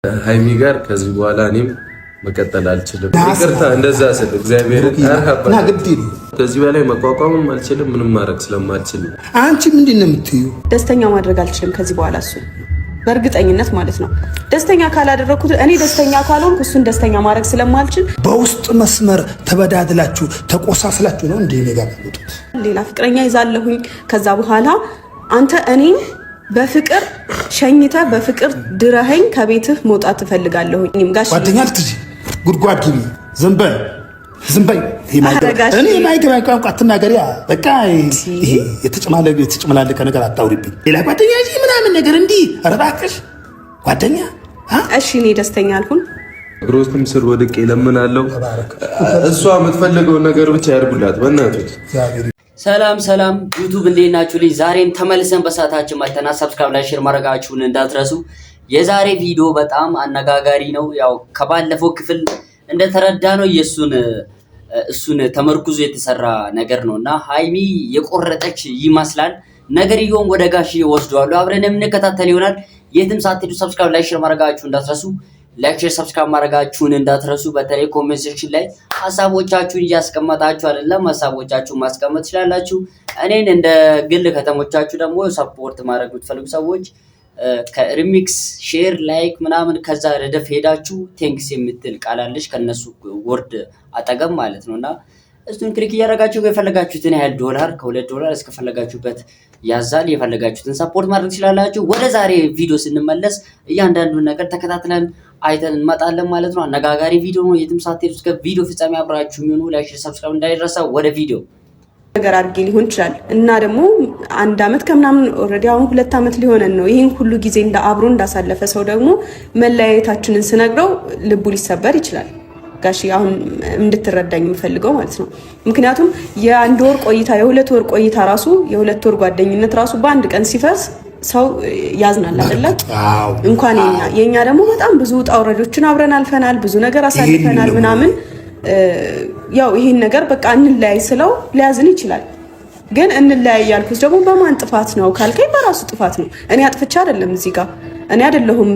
ሃይሚ ጋር ከዚህ በኋላ እኔም መቀጠል አልችልም። ይቅርታ እንደዛ ስል እግዚአብሔር አርሃባ ከዚህ በላይ መቋቋምም አልችልም፣ ምንም ማድረግ ስለማልችል። አንቺ ምንድን ነው የምትዩ? ደስተኛ ማድረግ አልችልም ከዚህ በኋላ እሱ በእርግጠኝነት ማለት ነው። ደስተኛ ካላደረኩት እኔ ደስተኛ ካልሆንኩ እሱን ደስተኛ ማድረግ ስለማልችል በውስጥ መስመር ተበዳድላችሁ ተቆሳስላችሁ ነው እንዴ ነገር ያሉት? ሌላ ፍቅረኛ ይዛለሁኝ። ከዛ በኋላ አንተ እኔን በፍቅር ሸኝተ በፍቅር ድረኸኝ ከቤትህ መውጣት ትፈልጋለሁኝ። ጋሽ ጓደኛ ልትጂ ጉድጓድ ግቢ ዝምበል ዝምበይ እኔ ማይገባኝ ቋንቋ አትናገሪያ። በቃ ይሄ የተጨመላለቀ ነገር አታውሪብኝ። ሌላ ጓደኛ እንጂ ምናምን ነገር እንዲህ ኧረ እባክሽ ጓደኛ። እሺ እኔ ደስተኛ አልኩን። እግሮትም ስር ወድቄ እለምናለሁ። እሷ የምትፈልገውን ነገር ብቻ ያርጉላት በእናትህ። ሰላም ሰላም ዩቲዩብ እንዴት ናችሁ? ዛሬም ተመልሰን በሰዓታችን መጥተናል። ሰብስክራይብ ላይ ሼር ማድረጋችሁን እንዳትረሱ። የዛሬ ቪዲዮ በጣም አነጋጋሪ ነው። ያው ከባለፈው ክፍል እንደተረዳ ነው እሱን ተመርኩዞ የተሰራ ነገር ነውና ሃይሚ የቆረጠች ይመስላል። ነገርየውን ወደ ጋሽዬ ወስደዋል። አብረን የምንከታተል ይሆናል። የትም ሳትሄዱ ሰብስክራይብ ላይ ሼር ማድረጋችሁን እንዳትረሱ። ላይክ ሼር ሰብስክራይብ ማድረጋችሁን እንዳትረሱ። በተለይ ኮሜንት ሴክሽን ላይ ሐሳቦቻችሁን እያስቀመጣችሁ አይደለም፣ ሐሳቦቻችሁን ማስቀመጥ ትችላላችሁ። እኔን እንደ ግል ከተሞቻችሁ ደግሞ ሰፖርት ማድረግ የምትፈልጉ ሰዎች ከሪሚክስ ሼር ላይክ ምናምን ከዛ ረደፍ ሄዳችሁ ቴንክስ የምትል ቃላለች ከነሱ ወርድ አጠገብ ማለት ነውና እሱን ክሊክ እያደረጋችሁ የፈለጋችሁትን ያህል ዶላር $2 እስከፈለጋችሁበት ያዛል። የፈለጋችሁትን ሰፖርት ማድረግ ትችላላችሁ። ወደ ዛሬ ቪዲዮ ስንመለስ እያንዳንዱን ነገር ተከታትለን አይተን እንመጣለን ማለት ነው። አነጋጋሪ ቪዲዮ ነው። የትም ሳትሄዱ እስከ ቪዲዮ ፍጻሜ አብራችሁ ሁኑ። ላይክ ሰብስክራይብ እንዳይረሳ። ወደ ቪዲዮ ነገር አድርጌ ሊሆን ይችላል እና ደግሞ 1 አመት ከምናምን ኦልሬዲ አሁን 2 አመት ሊሆነን ነው። ይሄን ሁሉ ጊዜ አብሮ እንዳሳለፈ ሰው ደግሞ መለያየታችንን ስነግረው ልቡ ሊሰበር ይችላል። ጋሺ አሁን እንድትረዳኝ የምፈልገው ማለት ነው። ምክንያቱም የ1 ወር ቆይታ የ2 ወር ቆይታ ራሱ የ2 ወር ጓደኝነት ራሱ በአንድ ቀን ሲፈርስ ሰው ያዝናል አይደለ? እንኳን የኛ ደግሞ በጣም ብዙ ውጣ ውረዶችን አብረን አልፈናል፣ ብዙ ነገር አሳልፈናል ምናምን። ያው ይሄን ነገር በቃ እንለያይ ስለው ሊያዝን ይችላል። ግን እንለያይ ያልኩት ደግሞ በማን ጥፋት ነው ካልከኝ በራሱ ጥፋት ነው። እኔ አጥፍቻ አይደለም እዚህ ጋር እኔ አይደለሁም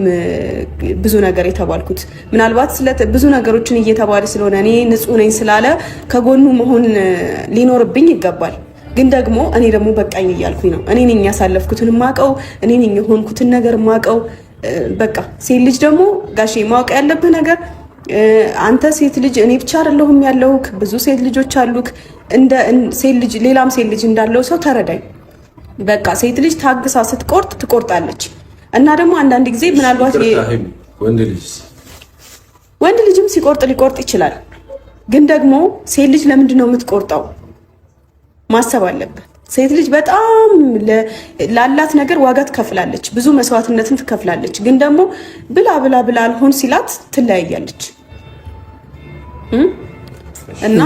ብዙ ነገር የተባልኩት። ምናልባት ብዙ ነገሮችን እየተባለ ስለሆነ እኔ ንጹህ ነኝ ስላለ ከጎኑ መሆን ሊኖርብኝ ይገባል። ግን ደግሞ እኔ ደግሞ በቃኝ እያልኩኝ ነው። እኔ ነኝ ያሳለፍኩትን ማቀው፣ እኔ ነኝ የሆንኩትን ነገር ማቀው። በቃ ሴት ልጅ ደግሞ ጋሼ ማወቅ ያለብህ ነገር አንተ ሴት ልጅ እኔ ብቻ አይደለሁም ያለውክ፣ ብዙ ሴት ልጆች አሉክ። እንደ ሴት ልጅ ሌላም ሴት ልጅ እንዳለው ሰው ተረዳኝ። በቃ ሴት ልጅ ታግሳ ስትቆርጥ ትቆርጣለች። እና ደግሞ አንዳንድ ጊዜ ምናልባት ወንድ ልጅም ሲቆርጥ ሊቆርጥ ይችላል። ግን ደግሞ ሴት ልጅ ለምንድን ነው የምትቆርጠው ማሰብ አለበት። ሴት ልጅ በጣም ላላት ነገር ዋጋ ትከፍላለች፣ ብዙ መስዋዕትነትን ትከፍላለች። ግን ደግሞ ብላ አልሆን ሲላት ትለያያለች። እና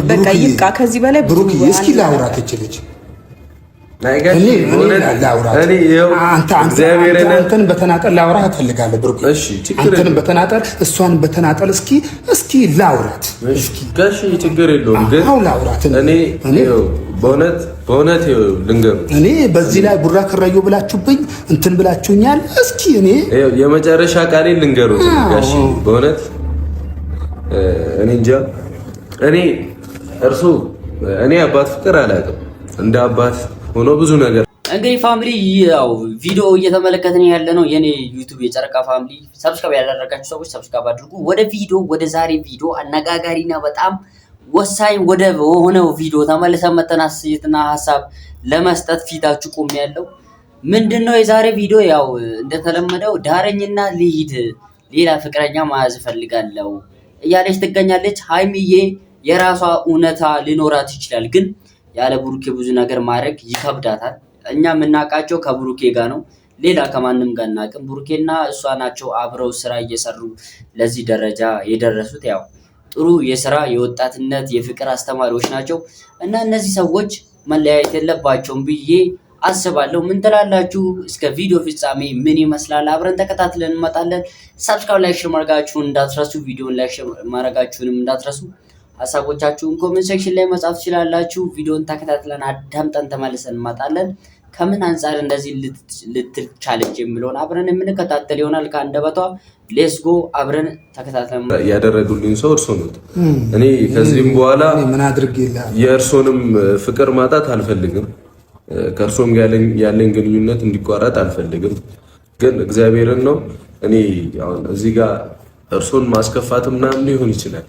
በቃ ይብቃ ከዚህ በላይ ብሩክ እስኪ ላውራት እችልች አንተን በተናጠል ላውራት እፈልጋለሁ ብሩክ። አንተን በተናጠል እሷን በተናጠል እስኪ ላውራት። ጋሽ ችግር የለውም ግን ላውራት። እኔ በእውነት ልንገሩ፣ እኔ በዚህ ላይ ቡራ ከራዮ ብላችሁብኝ እንትን ብላችሁኛል። እስኪ እኔ የመጨረሻ ቃሌ ልንገሩ ጋሽ፣ በእውነት እኔ እንጃ። እኔ አባት ፍቅር አላውቅም እንደ አባት ሆኖ ብዙ ነገር እንግዲህ ፋሚሊ ያው ቪዲዮ እየተመለከትን ያለ ነው። የኔ ዩቲዩብ የጨረቃ ፋሚሊ ሰብስክራይብ ያላደረጋችሁ ሰዎች ሰብስክራይብ አድርጉ። ወደ ዛሬ ቪዲዮ አነጋጋሪና በጣም ወሳኝ ወደ ሆነው ቪዲዮ ተመልሰን መተን አስተያየትና ሐሳብ ለመስጠት ፊታችሁ ቆም ያለው ምንድነው? የዛሬ ቪዲዮ ያው እንደተለመደው ዳረኝና ልሂድ ሌላ ፍቅረኛ መያዝ ፈልጋለሁ እያለች ትገኛለች። ሃይሚዬ የራሷ እውነታ ሊኖራት ይችላል፣ ግን ያለ ብሩኬ ብዙ ነገር ማድረግ ይከብዳታል። እኛ የምናውቃቸው ከብሩኬ ጋር ነው፣ ሌላ ከማንም ጋር እናቅም። ብሩኬና እሷ ናቸው አብረው ስራ እየሰሩ ለዚህ ደረጃ የደረሱት። ያው ጥሩ የስራ የወጣትነት የፍቅር አስተማሪዎች ናቸው እና እነዚህ ሰዎች መለያየት የለባቸውም ብዬ አስባለሁ። ምን ትላላችሁ? እስከ ቪዲዮ ፍጻሜ ምን ይመስላል አብረን ተከታትለን እንመጣለን። ሰብስክራይብ ላይክ ሼር ማድረጋችሁን እንዳትረሱ፣ ቪዲዮን ላይክ ሼር ማድረጋችሁንም እንዳትረሱ። ሐሳቦቻችሁን ኮሜንት ሴክሽን ላይ መጻፍ ትችላላችሁ። ቪዲዮን ተከታትለን አዳምጠን ተመልሰን እንመጣለን። ከምን አንፃር እንደዚህ ልትቻለች የሚለውን አብረን የምንከታተል ይሆናል ከአንደበቷ። ሌትስ ጎ አብረን ተከታተልን። ያደረጉልኝ ሰው እርሶ ነው። እኔ ከዚህም በኋላ ምን አድርጌልህ የእርሶንም ፍቅር ማጣት አልፈልግም። ከእርሶም ያለኝ ግንኙነት እንዲቋረጥ አልፈልግም። ግን እግዚአብሔርን ነው እኔ አሁን እዚህ ጋር እርሶን ማስከፋት ምናምን ሊሆን ይችላል።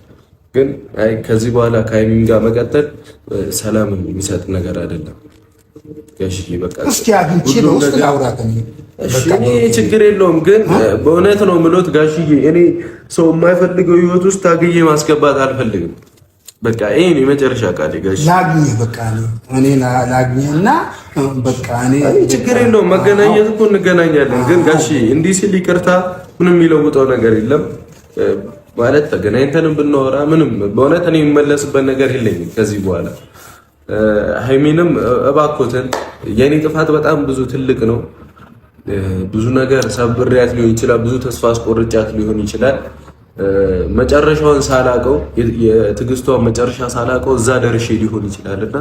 ግን አይ ከዚህ በኋላ ከሀይሚም ጋር መቀጠል ሰላምን የሚሰጥ ነገር አይደለም። ጋሽዬ በቃ እስኪ አግኝቼ ነው ውስጥ ላውራት ነው። እኔ ችግር የለውም። ግን በእውነት ነው ምሎት ጋሽዬ፣ እኔ ሰው የማይፈልገው ህይወት ውስጥ ታግዬ ማስገባት አልፈልግም። በቃ ይሄ ነው የመጨረሻ ቃል ጋሽዬ። ላግኝ በቃ እኔ ላግኝና በቃ እኔ ችግር የለውም። መገናኘት እኮ እንገናኛለን። ግን ጋሽዬ እንዲህ ሲል ይቅርታ ምንም የሚለውጠው ነገር የለም ማለት ተገናኝተንም ብናወራ ምንም በእውነት እኔ የምመለስበት ነገር የለኝም ከዚህ በኋላ። ሀይሚንም እባኮትን የኔ ጥፋት በጣም ብዙ ትልቅ ነው። ብዙ ነገር ሰብሬያት ሊሆን ይችላል። ብዙ ተስፋ አስቆርጫት ሊሆን ይችላል። መጨረሻውን ሳላቀው የትዕግስቷን መጨረሻ ሳላቀው እዛ ደርሼ ሊሆን ይችላልና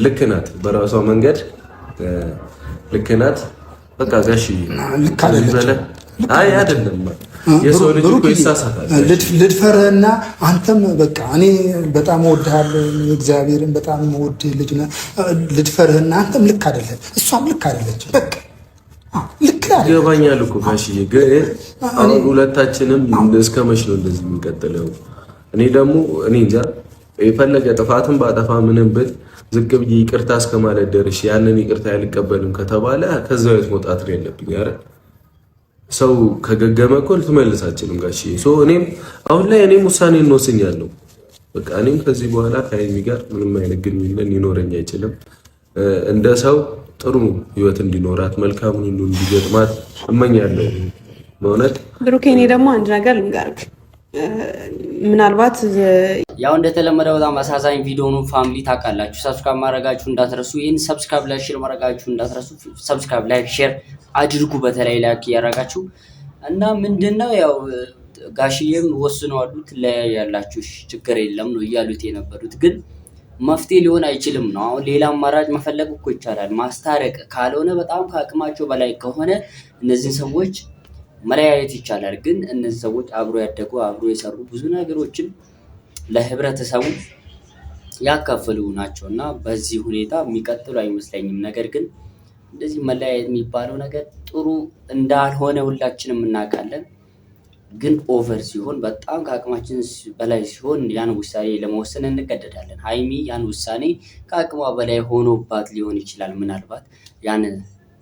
ልክ ናት፣ በራሷ መንገድ ልክ ናት። በቃ ጋሽ ልክ አይደለም። አይ አይደለም፣ የሰው ልጅ እኮ ይሳሳታል። ልድፈርህና አንተም በቃ እኔ በጣም እወድሃለሁ፣ እግዚአብሔርን በጣም የምወድህ ልጅ ነህ። ልድፈርህና አንተም ልክ አይደለም፣ እሷም ልክ አይደለች። በቃ ልክ አይደለም። ይገባኛል እኮ ጋሽዬ፣ ግን አሁን ሁለታችንም እስከ መች ነው እንደዚህ የምንቀጥለው? እኔ ደግሞ እኔ እንጃ የፈለገ ጥፋትን ባጠፋ ምንም ብል ዝቅ ብዬ ይቅርታ እስከማለት ደርሼ ያንን ይቅርታ ያልቀበልም ከተባለ ከዛ ቤት መውጣት ነው ያለብኝ አይደል? ሰው ከገገመ እኮ ልትመልሳችንም ጋሽዬ። እኔም አሁን ላይ እኔም ውሳኔ እንወስኛለሁ። በቃ እኔም ከዚህ በኋላ ከሀይሚ ጋር ምንም አይነት ግንኙነት ሊኖረኝ አይችልም። እንደ ሰው ጥሩ ህይወት እንዲኖራት መልካሙን ሁሉ እንዲገጥማት እመኛለሁ። በእውነት ብሩኬ፣ እኔ ደግሞ አንድ ነገር ልንገርህ። ምናልባት ያው እንደተለመደው በጣም አሳዛኝ ቪዲዮ ነው። ፋሚሊ ታውቃላችሁ፣ ሰብስክራይብ ማድረጋችሁ እንዳትረሱ። ይሄን ሰብስክራይብ ላይ ሼር ማድረጋችሁ እንዳትረሱ። ሰብስክራይብ ላይ ሼር አድርጉ፣ በተለይ ላይክ ያደረጋችሁ እና ምንድነው ያው ጋሽዬም ወስነዋል፣ ትለያያላችሁ፣ ችግር የለም ነው እያሉት የነበሩት። ግን መፍትሄ ሊሆን አይችልም ነው። አሁን ሌላ አማራጭ መፈለግ እኮ ይቻላል፣ ማስታረቅ ካልሆነ በጣም ከአቅማቸው በላይ ከሆነ እነዚህን ሰዎች መለያየት ይቻላል። ግን እነዚህ ሰዎች አብሮ ያደጉ አብሮ የሰሩ ብዙ ነገሮችን ለህብረተሰቡ ያካፈሉ ናቸው እና በዚህ ሁኔታ የሚቀጥሉ አይመስለኝም። ነገር ግን እንደዚህ መለያየት የሚባለው ነገር ጥሩ እንዳልሆነ ሁላችንም እናውቃለን። ግን ኦቨር ሲሆን በጣም ከአቅማችን በላይ ሲሆን ያን ውሳኔ ለመወሰን እንገደዳለን። ሀይሚ ያን ውሳኔ ከአቅሟ በላይ ሆኖባት ሊሆን ይችላል ምናልባት ያን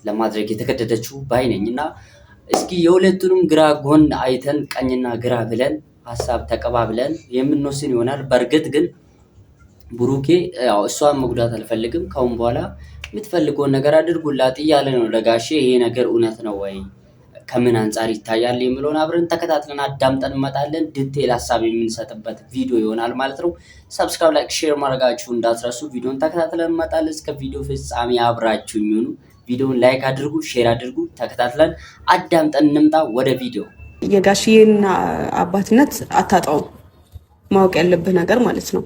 ለማድረግ የተገደደችው ባይነኝ እና እስኪ የሁለቱንም ግራ ጎን አይተን ቀኝና ግራ ብለን ሀሳብ ተቀባብለን የምንወስን ይሆናል። በእርግጥ ግን ብሩኬ ያው እሷን መጉዳት አልፈልግም፣ ካሁን በኋላ የምትፈልገውን ነገር አድርጉላት እያለ ነው ለጋሼ። ይሄ ነገር እውነት ነው ወይ ከምን አንጻር ይታያል የሚለውን አብረን ተከታትለን አዳምጠን እንመጣለን። ዲቴል ሀሳብ የምንሰጥበት ቪዲዮ ይሆናል ማለት ነው። ሰብስክራይብ፣ ላይክ፣ ሼር ማድረጋችሁ እንዳትረሱ። ቪዲዮን ተከታትለን እንመጣለን። እስከ ቪዲዮ ፍጻሜ አብራችሁ ይሁኑ። ቪዲዮን ላይክ አድርጉ፣ ሼር አድርጉ። ተከታትለን አዳምጠን እንምጣ ወደ ቪዲዮ። የጋሽዬን አባትነት አታጣውም፣ ማወቅ ያለብህ ነገር ማለት ነው።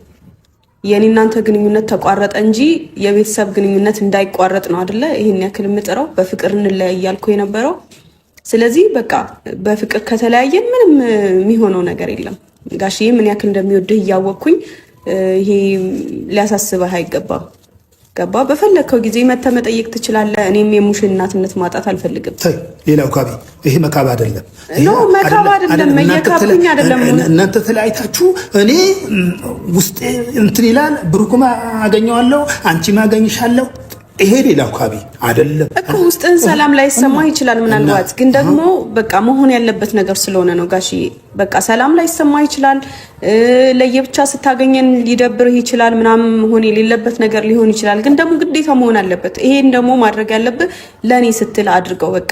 የኔ እናንተ ግንኙነት ተቋረጠ እንጂ የቤተሰብ ግንኙነት እንዳይቋረጥ ነው አይደለ? ይሄን ያክል የምጥረው በፍቅር እንለያይ እያልኩ የነበረው። ስለዚህ በቃ በፍቅር ከተለያየን ምንም የሚሆነው ነገር የለም። ጋሽዬ ምን ያክል እንደሚወድህ እያወቅኩኝ ይሄ ሊያሳስበህ አይገባም። ገባ? በፈለግከው ጊዜ መተህ መጠየቅ ትችላለህ። እኔም የሙሽን እናትነት ማጣት አልፈልግም። ሌላው ካቢ ይሄ መካብ አይደለም፣ መካብ አይደለም፣ መየካብኝ አይደለም። እናንተ ተለያይታችሁ እኔ ውስጤ እንትን ይላል፣ ብሩክማ አገኘዋለሁ፣ አንቺማ አገኝሻለሁ። ይሄ ሌላው ካቢ አይደለም እኮ። ውስጥን ሰላም ላይ ሰማ ይችላል ምናልባት፣ ግን ደግሞ በቃ መሆን ያለበት ነገር ስለሆነ ነው ጋሽዬ። በቃ ሰላም ላይ ሰማ ይችላል፣ ለየብቻ ስታገኘን ሊደብርህ ይችላል፣ ምናምን መሆን የሌለበት ነገር ሊሆን ይችላል። ግን ደግሞ ግዴታ መሆን አለበት። ይሄን ደግሞ ማድረግ ያለብህ ለእኔ ስትል አድርገው። በቃ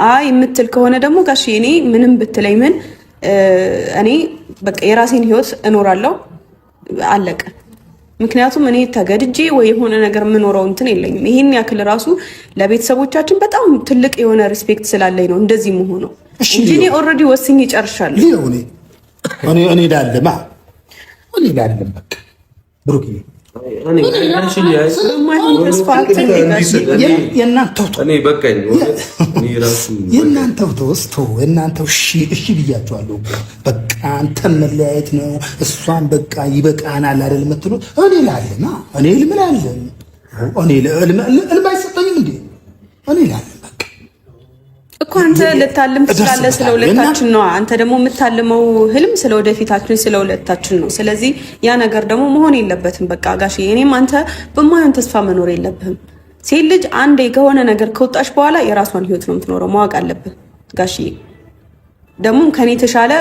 አይ የምትል ከሆነ ደግሞ ጋሽዬ እኔ ምንም ብትለኝ ምን እኔ በቃ የራሴን ህይወት እኖራለሁ፣ አለቀ። ምክንያቱም እኔ ተገድጄ ወይ የሆነ ነገር የምኖረው እንትን የለኝም። ይሄን ያክል ራሱ ለቤተሰቦቻችን በጣም ትልቅ የሆነ ሪስፔክት ስላለኝ ነው እንደዚህ መሆነው እንጂ እኔ ኦልሬዲ ወስኜ ጨርሻለሁ። እኔ ዳለማ እኔ ዳለም በቃ ብሩክ የእናንተው እሺ ብያቸዋለሁ። በቃ አንተን መለያየት ነው እሷን በቃ ይበቃናል አይደል የምትሉት? እኔ ላለን እኔ ልምላለን እኔ ልም አይሰጠኝም እንዴ? እኔ ላለን እኮ አንተ ልታልም ትችላለህ ስለ ሁለታችን ነው። አንተ ደግሞ የምታልመው ህልም ስለ ወደፊታችን ስለ ሁለታችን ነው። ስለዚህ ያ ነገር ደግሞ መሆን የለበትም። በቃ ጋሼ እኔም አንተ በማይሆን ተስፋ መኖር የለብህም። ሴት ልጅ አንዴ ከሆነ ነገር ከወጣች በኋላ የራሷን ህይወት ነው የምትኖረው። ማወቅ አለብህ ጋሼ። ደግሞ ከኔ የተሻለ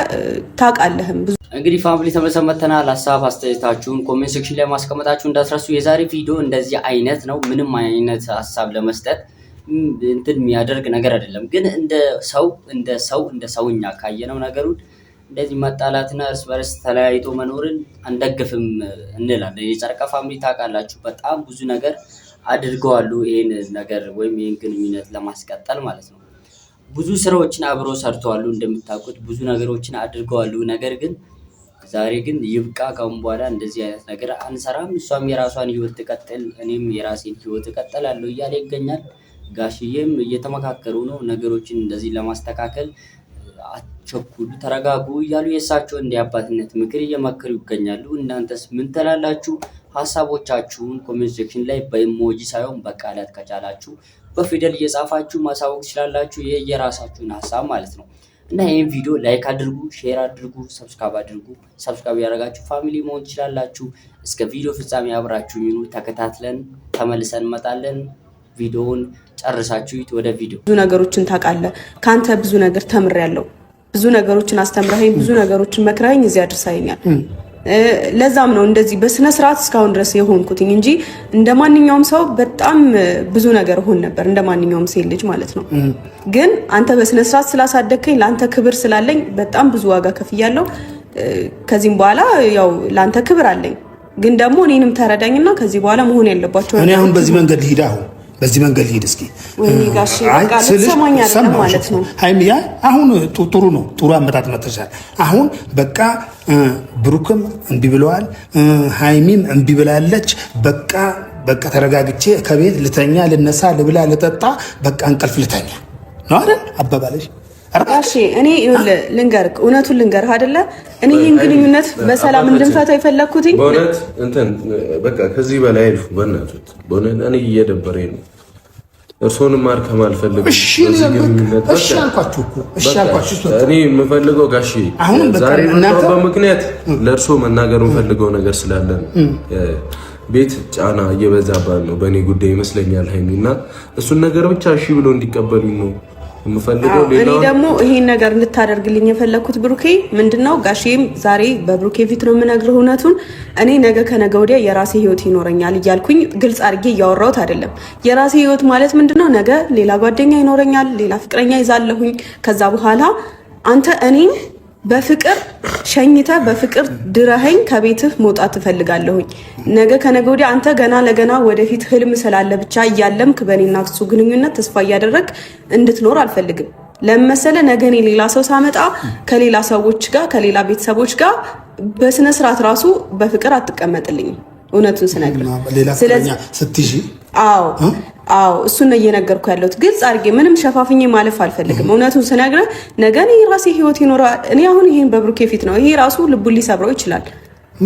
ታውቃለህም። እንግዲህ ፋሚሊ ተመሰመተናል። ሀሳብ አስተያየታችሁን ኮሜንት ሴክሽን ላይ ማስቀመጣችሁ እንዳትረሱ። የዛሬ ቪዲዮ እንደዚህ አይነት ነው። ምንም አይነት ሀሳብ ለመስጠት እንትን የሚያደርግ ነገር አይደለም። ግን እንደ ሰውኛ ካየነው ነገሩን እንደዚህ መጣላትና እርስ በርስ ተለያይቶ መኖርን አንደግፍም እንላለን። የጨረቃ ፋሚሊ ታውቃላችሁ በጣም ብዙ ነገር አድርገዋሉ ይሄን ነገር ወይም ይሄን ግንኙነት ለማስቀጠል ማለት ነው። ብዙ ስራዎችን አብሮ ሰርተዋሉ እንደምታውቁት ብዙ ነገሮችን አድርገዋሉ። ነገር ግን ዛሬ ግን ይብቃ፣ ካሁን በኋላ እንደዚህ አይነት ነገር አንሰራም፣ እሷም የራሷን ህይወት ትቀጥል፣ እኔም የራሴን ህይወት እቀጥላለሁ እያለ ይገኛል። ጋሽዬም እየተመካከሩ ነው ነገሮችን እንደዚህ ለማስተካከል። አትቸኩሉ፣ ተረጋጉ እያሉ የእሳቸው እንደ አባትነት ምክር እየመከሩ ይገኛሉ። እናንተስ ምን ትላላችሁ? ሀሳቦቻችሁን ኮሜንት ሴክሽን ላይ በኢሞጂ ሳይሆን በቃላት ከቻላችሁ በፊደል እየጻፋችሁ ማሳወቅ ትችላላችሁ፣ የራሳችሁን ሀሳብ ማለት ነው። እና ይህን ቪዲዮ ላይክ አድርጉ፣ ሼር አድርጉ፣ ሰብስክራይብ አድርጉ። ሰብስክራይብ ያደረጋችሁ ፋሚሊ መሆን ትችላላችሁ። እስከ ቪዲዮ ፍጻሜ አብራችሁ ይኑ። ተከታትለን ተመልሰን እንመጣለን። ቪዲዮውን ጨርሳችሁ ወደ ቪዲዮ። ብዙ ነገሮችን ታውቃለህ። ካንተ ብዙ ነገር ተምሬያለሁ። ብዙ ነገሮችን አስተምረኸኝ፣ ብዙ ነገሮችን መክረኸኝ እዚህ አድርሰኸኛል። ለዛም ነው እንደዚህ በስነ ስርዓት እስካሁን ድረስ የሆንኩትኝ እንጂ እንደማንኛውም ሰው በጣም ብዙ ነገር ሆን ነበር፣ እንደማንኛውም ሴት ልጅ ማለት ነው። ግን አንተ በስነ ስርዓት ስላሳደግከኝ፣ ለአንተ ክብር ስላለኝ በጣም ብዙ ዋጋ ከፍያለሁ። ከዚህም በኋላ ያው ለአንተ ክብር አለኝ። ግን ደግሞ እኔንም ተረዳኝና ከዚህ በኋላ መሆን ያለባቸው እኔ አሁን በዚህ መንገድ ልሂድ በዚህ መንገድ ልሂድ እስኪ ማለት ነው። ሀይሚያ አሁን ጥሩ ነው፣ ጥሩ አመጣጥ መጥተሻል። አሁን በቃ ብሩክም እምቢ ብለዋል፣ ሀይሚም እምቢ ብላለች። በቃ ተረጋግቼ ከቤት ልተኛ፣ ልነሳ፣ ልብላ፣ ልጠጣ፣ በቃ እንቅልፍ ልተኛ ነው አይደል አባባለሽ? እሺ እኔ ልንገርህ፣ እውነቱን ልንገርህ አይደለ? እኔ ይህን ግንኙነት በሰላም እንድንፈታ የፈለግኩት በእውነት እንትን በቃ ከዚህ በላይ አልፉ። በእውነት እኔ እየደበረኝ ነው። እርሶንም ማርከም አልፈልግም። እሺ አልኳችሁ እኮ እኔ የምፈልገው ጋሼ ዛሬ በምክንያት ለእርሶ መናገር የምፈልገው ነገር ስላለ ነው። ቤት ጫና እየበዛባን ነው በእኔ ጉዳይ ይመስለኛል ሀይሚና እሱን ነገር ብቻ እሺ ብሎ እንዲቀበሉኝ ነው የምፈልገው። እኔ ደግሞ ይሄን ነገር እንድታደርግልኝ የፈለኩት ብሩኬ ምንድነው፣ ጋሼም ዛሬ በብሩኬ ፊት ነው የምነግርህ እውነቱን። እኔ ነገ ከነገ ወዲያ የራሴ ህይወት ይኖረኛል እያልኩኝ ግልጽ አድርጌ እያወራሁት አይደለም። የራሴ ህይወት ማለት ምንድነው፣ ነገ ሌላ ጓደኛ ይኖረኛል፣ ሌላ ፍቅረኛ ይዛለሁኝ። ከዛ በኋላ አንተ እኔን በፍቅር ሸኝተ በፍቅር ድረኸኝ ከቤትህ መውጣት ትፈልጋለሁኝ። ነገ ከነገ ወዲያ አንተ ገና ለገና ወደፊት ህልም ስላለ ብቻ እያለምክ በእኔና እሱ ግንኙነት ተስፋ እያደረግ እንድትኖር አልፈልግም። ለመሰለ ነገ እኔ ሌላ ሰው ሳመጣ ከሌላ ሰዎች ጋር ከሌላ ቤተሰቦች ጋር በስነ ስርዓት ራሱ በፍቅር አትቀመጥልኝም፣ እውነቱን ስነግርህ። ስለዚህ ስትጂ አዎ እሱን ነው እየነገርኩ ያለሁት። ግልጽ አድርጌ ምንም ሸፋፍኜ ማለፍ አልፈልግም። እውነቱን ስነግርህ ነገ እኔ ራሴ ህይወት ይኖራል። እኔ አሁን ይሄን በብሩኬ ፊት ነው ይሄ ራሱ ልቡን ሊሰብረው ይችላል።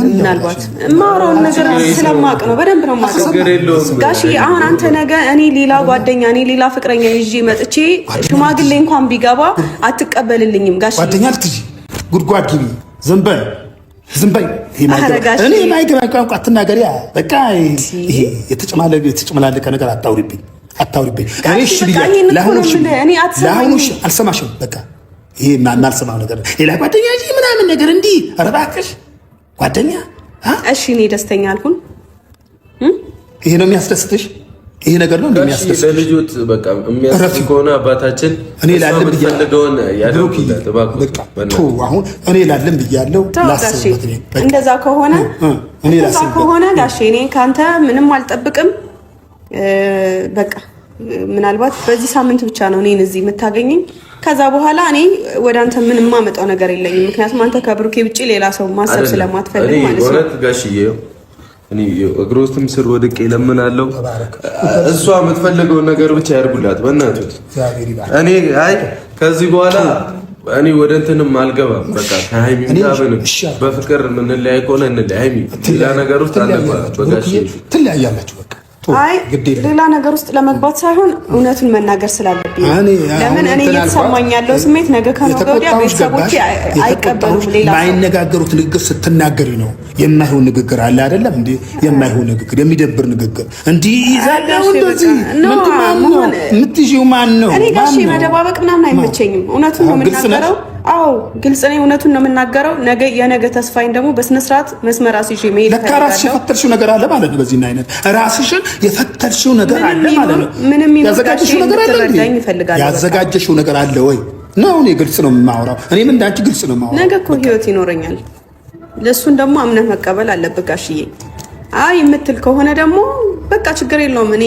ምናልባት የማወራውን ነገር ስለማውቅ ነው፣ በደንብ ነው የማውቀው። ጋሺ አሁን አንተ ነገ እኔ ሌላ ጓደኛ እኔ ሌላ ፍቅረኛ ይዤ መጥቼ ሽማግሌ እንኳን ቢገባ አትቀበልልኝም ጋሺ። ጓደኛ ልትጂ ጉድጓድ ግቢ ዝም በይ እኔ የማይገባኝ ቋንቋ አትናገሪያ። በቃ ይሄ የተጨመላለቀ ነገር አታውሪብኝ። እኔ እሺ ብያለሁ። ለአሁኑ አልሰማሽም። በቃ ይሄ የማልሰማው ነገር ሌላ ጓደኛ እንጂ ምናምን ነገር እንዲህ ኧረ እባክሽ ጓደኛ። እሺ እኔ ደስተኛ አልኩን። ይሄ ነው የሚያስደስትሽ? ይሄ ነገር ነው እንደሚያስደስት ለልጆት በቃ የሚያስደስት ከሆነ አባታችን እኔ ላለም ብያለውን ያደርጉለት በቃ አሁን እኔ ላለም ብያለሁ። ላስብበት እንደዛ ከሆነ ጋሼ እኔ ካንተ ምንም አልጠብቅም። በቃ ምናልባት በዚህ ሳምንት ብቻ ነው እኔን እዚህ የምታገኘኝ። ከዛ በኋላ እኔ ወደ አንተ ምንም ማመጣው ነገር የለኝም። ምክንያቱም አንተ ከብሩኬ ውጪ ሌላ ሰው ማሰብ ስለማትፈልግ ማለት ነው። እውነት ጋሽዬ እኔ እግሮትም ስር ወድቄ ለምናለሁ። እሷ የምትፈልገው ነገር ብቻ ያርጉላት በእናትህ። እኔ አይ ከዚህ በኋላ እኔ ወደ እንትንም አልገባም። በቃ ከሃይሚ ጋር በፍቅር የምንለያይ ከሆነ እንለያይ። ሌላ ነገር ውስጥ አለባችሁ በጋሽ ትለያያላችሁ በቃ። አይ ሌላ ነገር ውስጥ ለመግባት ሳይሆን እውነቱን መናገር ስላለብኝ ለምን እኔ እየተሰማኝ ያለው ስሜት ነገ ከነገ ወዲያ ቤተሰቦቼ አይቀበሉም። ሌላ ማይነጋገሩት ንግግር ስትናገሪ ነው የማይሆን ንግግር አለ አይደለም እንዴ? የማይሆን ንግግር፣ የሚደብር ንግግር እንዲህ ይዛለው እንደዚህ ምትጂው ማን ነው? እኔ ጋሽ መደባበቅ ምናምን አይመቸኝም። እውነቱን ነው የምናገረው። አዎ ግልጽ ነኝ። እውነቱን ነው የምናገረው። ነገ የነገ ተስፋዬን ደግሞ በስነ ስርዓት መስመር አስይዤ መሄድ ለካ ራስሽ የፈተልሽው ነገር አለ ማለት ነው። በዚህ አይነት ራስሽን የፈተልሽው ነገር አለ ማለት ነው። ምንም ያዘጋጀሽው ነገር አለ እንዴ? ያዘጋጀሽው ነገር አለ ወይ ነው? እኔ ግልጽ ነው የማወራው። እኔም እንዳንቺ ግልጽ ነው የማወራው። ነገ እኮ ህይወት ይኖረኛል። ለሱን ደግሞ አምነህ መቀበል አለብህ ጋሽዬ። አይ የምትል ከሆነ ደግሞ በቃ ችግር የለውም። እኔ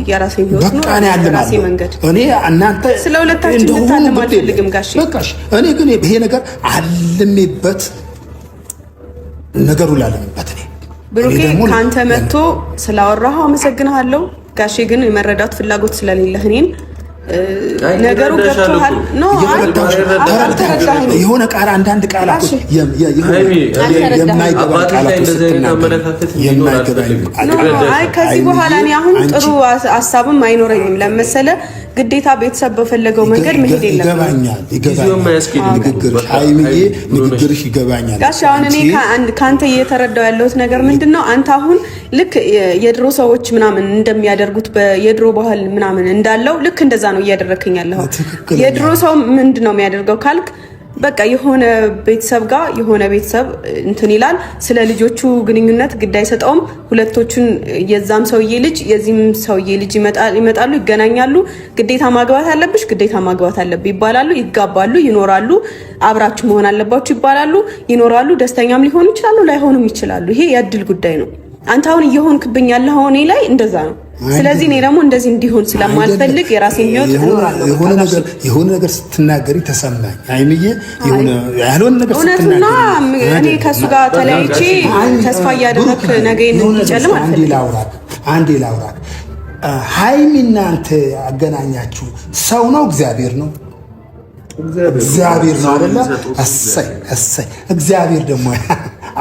የራሴን ህይወት ነው የራሴ መንገድ። እኔ እናንተ ስለ ሁለታችን እንድታለም አልፈልግም ጋሽ። በቃሽ። እኔ ግን ይሄ ነገር አልሜበት ነገሩ ላለምበት እኔ ብሩኬ ካንተ መጥቶ ስላወራሁ አመሰግናለሁ ጋሼ። ግን የመረዳት ፍላጎት ስለሌለህ እኔን ነገሩ ገብቶሃል ነው። የሆነ ቃል አንዳንድ ቃላቶች የማይገባ ቃላቶች አይ ከዚህ በኋላ እኔ አሁን ጥሩ ሀሳብም አይኖረኝም። ለመሰለ ግዴታ ቤተሰብ በፈለገው መንገድ መሄድ የለም። ንግግርሽ ይገባኛል ጋሽ። አሁን እኔ ከአንተ እየተረዳው ያለሁት ነገር ምንድን ነው? አንተ አሁን ልክ የድሮ ሰዎች ምናምን እንደሚያደርጉት የድሮ ባህል ምናምን እንዳለው ልክ እንደዛ ነው እያደረክኝ ያለው። የድሮ ሰው ምንድን ነው የሚያደርገው ካልክ በቃ የሆነ ቤተሰብ ጋር የሆነ ቤተሰብ እንትን ይላል። ስለ ልጆቹ ግንኙነት ግድ አይሰጠውም። ሁለቶቹን የዛም ሰውዬ ልጅ የዚህም ሰውዬ ልጅ ይመጣሉ፣ ይገናኛሉ። ግዴታ ማግባት አለብሽ፣ ግዴታ ማግባት አለብህ ይባላሉ። ይጋባሉ፣ ይኖራሉ። አብራችሁ መሆን አለባችሁ ይባላሉ፣ ይኖራሉ። ደስተኛም ሊሆኑ ይችላሉ፣ ላይሆኑም ይችላሉ። ይሄ የእድል ጉዳይ ነው። አንተ አሁን እየሆንክብኝ ያለው እኔ ላይ እንደዛ ነው። ስለዚህ እኔ ደግሞ እንደዚህ እንዲሆን ስለማልፈልግ የራሴን ህይወት የሆነ ነገር ስትናገሪ ተሰማኝ። አይምዬ ያልሆነ ነገር ስትናገሪ እኔ ከሱ ጋር ተለያይቼ ተስፋ እያደረክ ነገ እንዲጨልም አልፈልግም። አንዴ ላውራት። ሃይሚና አንተ አገናኛችሁ ሰው ነው እግዚአብሔር ነው? እግዚአብሔር ነው አይደለ? እሰይ እሰይ። እግዚአብሔር ደግሞ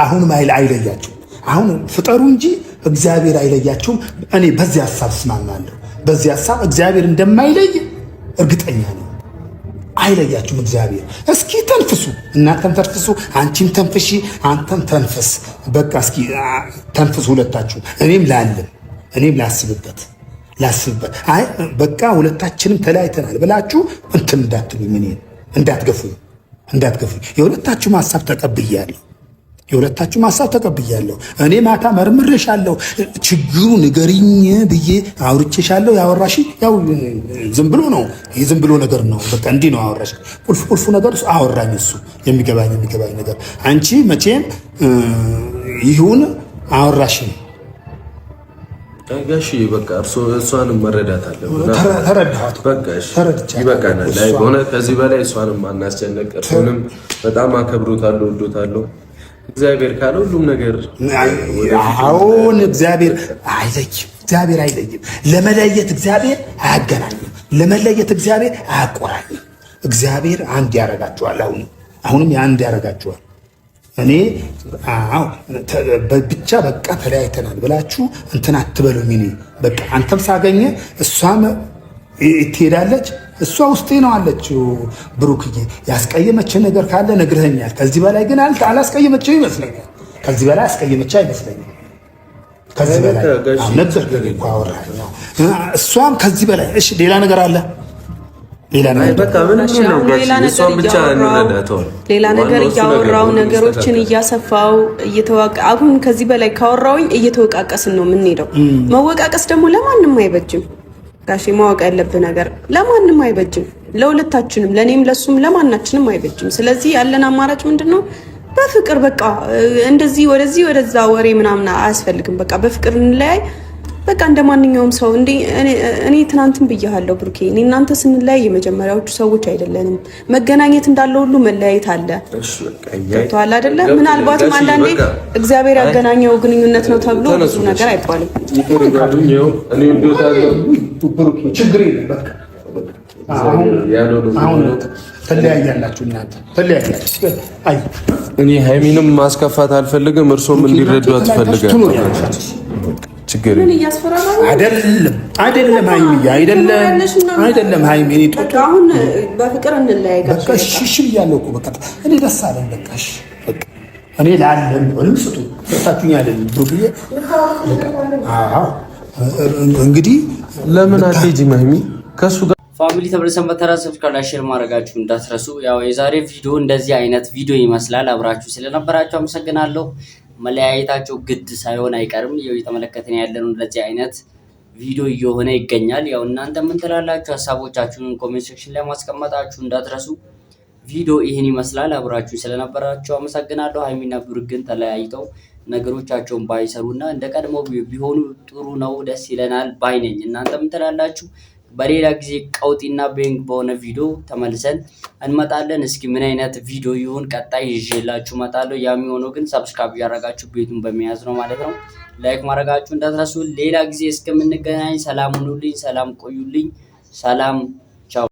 አሁንም አይለያችሁ። አሁን ፍጠሩ እንጂ እግዚአብሔር አይለያችሁም። እኔ በዚህ ሐሳብ እስማማለሁ። በዚህ ሐሳብ እግዚአብሔር እንደማይለይ እርግጠኛ ነኝ። አይለያችሁም እግዚአብሔር። እስኪ ተንፍሱ፣ እናንተም ተንፍሱ፣ አንቺም ተንፍሺ፣ አንተም ተንፍስ። በቃ እስኪ ተንፍሱ ሁለታችሁ። እኔም ላስብበት። አይ በቃ ሁለታችንም ተለያይተናል ብላችሁ እንትን እንዳትሉ፣ ምን እንዳትገፉ። የሁለታችሁም ሐሳብ ተቀብያለሁ። እኔ ማታ መርምሬሻለሁ። ችግሩ ንገሪኝ ብዬ አውርቼሻለሁ። ያወራሽ ያው ዝም ብሎ ነው። ይህ ዝም ብሎ ነገር ነው። በቃ እንዲህ ነው አወራሽ። ቁልፍ ነገር አወራኝ። እሱ የሚገባኝ ነገር አንቺ መቼም ይሁን አወራሽ ጋሽ። በቃ እሷንም መረዳት አለ። ተረዳኋት። በቃ ይበቃናል። በእውነት ከዚህ በላይ እሷንም አናስጨነቅ። እርሱንም በጣም አከብሮታለሁ፣ ወዶታለሁ። እግዚአብሔር ካለ ሁሉም ነገር አሁን እግዚአብሔር አይለይም። ለመለየት እግዚአብሔር አያገናኝም። ለመለየት እግዚአብሔር አያቆራኝም። እግዚአብሔር አንድ ያደርጋችኋል። አሁንም አንድ ያደርጋችኋል። እኔ ብቻ በቃ ተለያይተናል ብላችሁ እንትን አትበሉኝ። እኔ በቃ አንተም ሳገኘ እሷም ትሄዳለች። እሷ ውስጤ ነው አለችው። ብሩክዬ ያስቀየመች ነገር ካለ ነግረኸኛል። ከዚህ በላይ ግን አላስቀየመችው ይመስለኛል። ከዚህ በላይ አስቀየመች አይመስለኝም። ከዚህ በላይ ነገር እኮ አወራኝ። እሷም ከዚህ በላይ እሺ፣ ሌላ ነገር አለ። ሌላ ነገር እያወራው ነገሮችን እያሰፋው አሁን ከዚህ በላይ ካወራውኝ እየተወቃቀስን ነው የምንሄደው። መወቃቀስ ደግሞ ለማንም አይበጅም። ጋሼ ማወቅ ያለብህ ነገር ለማንም አይበጅም። ለሁለታችንም፣ ለኔም ለሱም ለማናችንም አይበጅም። ስለዚህ ያለን አማራጭ ምንድነው? በፍቅር በቃ እንደዚህ ወደዚህ ወደዛ ወሬ ምናምን አያስፈልግም። በቃ በፍቅር እንለያይ። በቃ እንደማንኛውም ሰው እኔ ትናንትን ብያለሁ ብሩኬ፣ እኔ እናንተ ስንለያይ የመጀመሪያዎቹ ሰዎች አይደለንም። መገናኘት እንዳለ ሁሉ መለያየት አለ። ገብቶሃል አይደለ? ምናልባትም አንዳንዴ እግዚአብሔር ያገናኘው ግንኙነት ነው ተብሎ ብዙ ነገር አይባልም። ችግር የለም በቃ አሁን ተለያያላችሁ እናንተ ተለያያላችሁ። አይ እኔ ሃይሚንም ማስከፋት አልፈልግም፣ እርሶም እንዲረዷት ፈልጋለሁ። ችግር አይደለም ሃይሚ አይደለም ሃይሚ እኔ ጦጦ አሁን በፍቅር እንለያይጋችሁ። በቃ እሺ ብያለሁ እኮ በቃ እኔ ደስ አለኝ። በቃ እሺ በቃ እኔ ላለም ወልም ስጡ ሰጣችሁኝ አይደል ብሩክዬ። አዎ እንግዲህ ለምን አትሄጂም ሃይሚ ከሱ ጋር ፋሚሊ ተመልሰን በተራ ሰብስክራይብ ሼር ማድረጋችሁ እንዳትረሱ። ያው የዛሬ ቪዲዮ እንደዚህ አይነት ቪዲዮ ይመስላል። አብራችሁ ስለነበራችሁ አመሰግናለሁ። መለያየታቸው ግድ ሳይሆን አይቀርም። ያው እየተመለከትን ያለነው እንደዚህ አይነት ቪዲዮ እየሆነ ይገኛል። ያው እናንተ ምን ትላላችሁ? ሀሳቦቻችሁን ኮሜንት ሴክሽን ላይ ማስቀመጣችሁ እንዳትረሱ። ቪዲዮ ይህን ይመስላል። አብራችሁ ስለነበራችሁ አመሰግናለሁ። ሃይሚና ብሩክ ግን ተለያይተው ነገሮቻቸውን ባይሰሩና እንደ ቀድሞ ቢሆኑ ጥሩ ነው፣ ደስ ይለናል ባይ ነኝ። እናንተ ምን ትላላችሁ? በሌላ ጊዜ ቀውጢና ቤንግ በሆነ ቪዲዮ ተመልሰን እንመጣለን። እስኪ ምን አይነት ቪዲዮ ይሁን ቀጣይ ይዤላችሁ እመጣለሁ። ያም የሆነው ግን ሰብስክራይብ ያደረጋችሁ ቤቱን በመያዝ ነው ማለት ነው። ላይክ ማድረጋችሁ እንዳትረሱ። ሌላ ጊዜ እስከምንገናኝ ሰላም ሁኑልኝ፣ ሰላም ቆዩልኝ፣ ሰላም